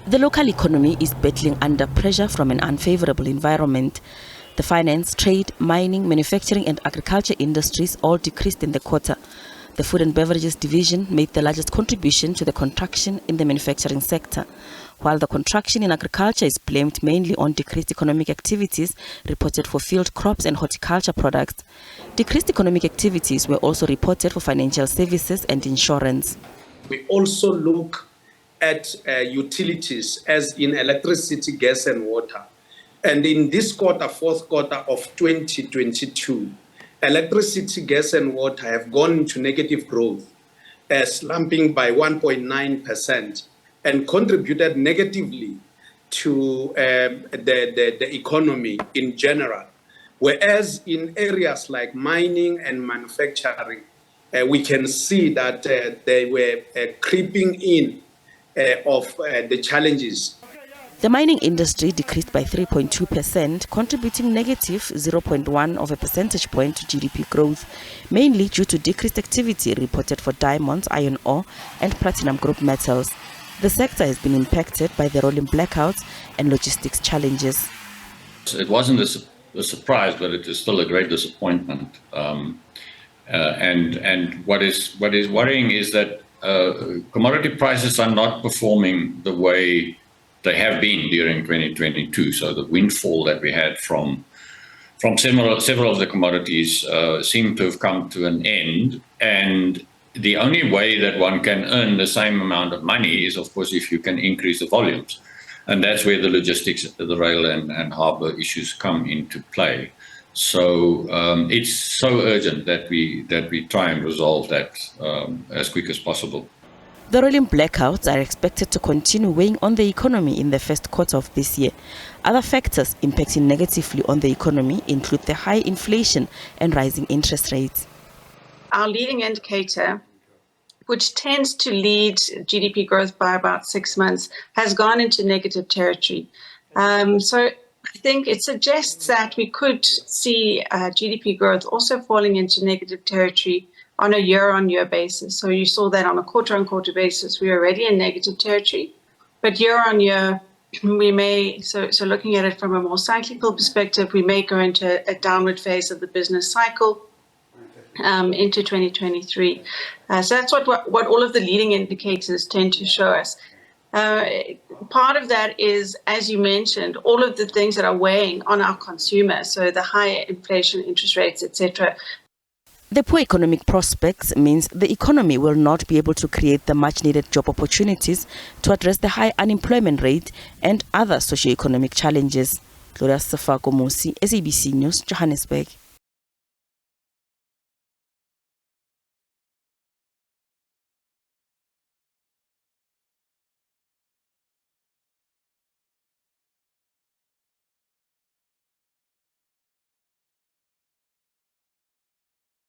The local economy is battling under pressure from an unfavorable environment. The finance, trade, mining, manufacturing and agriculture industries all decreased in the quarter. The food and beverages division made the largest contribution to the contraction in the manufacturing sector, while the contraction in agriculture is blamed mainly on decreased economic activities reported for field crops and horticulture products. Decreased economic activities were also reported for financial services and insurance. We also look at utilities, as in electricity, gas and water. And in this quarter, fourth quarter of 2022, electricity, gas and water have gone into negative growth, slumping by 1.9% and contributed negatively to the economy in general. Whereas in areas like mining and manufacturing, we can see that they were creeping in of the challenges. The mining industry decreased by 3.2%, contributing negative 0.1 of a percentage point to GDP growth, mainly due to decreased activity reported for diamonds, iron ore and platinum group metals. The sector has been impacted by the rolling blackouts and logistics challenges. It wasn't a surprise, but it is still a great disappointment. And what is worrying is that commodity prices are not performing the way they have been during 2022. So the windfall that we had from several of the commodities seem to have come to an end. And the only way that one can earn the same amount of money is, of course, if you can increase the volumes. And that's where the logistics, the rail and harbour issues come into play. So it's so urgent that we try and resolve that as quick as possible. The rolling blackouts are expected to continue weighing on the economy in the first quarter of this year. Other factors impacting negatively on the economy include the high inflation and rising interest rates. Our leading indicator, which tends to lead GDP growth by about 6 months, has gone into negative territory. So I think it suggests that we could see GDP growth also falling into negative territory on a year-on-year basis. So you saw that on a quarter-on-quarter basis, we're already in negative territory. But year-on-year, we may, so looking at it from a more cyclical perspective, we may go into a downward phase of the business cycle into 2023. So that's what all of the leading indicators tend to show us. Part of that is, as you mentioned, all of the things that are weighing on our consumers, so the higher inflation, interest rates, etc. The poor economic prospects means the economy will not be able to create the much-needed job opportunities to address the high unemployment rate and other socio-economic challenges. Gloria Sefako Musi, SABC News, Johannesburg.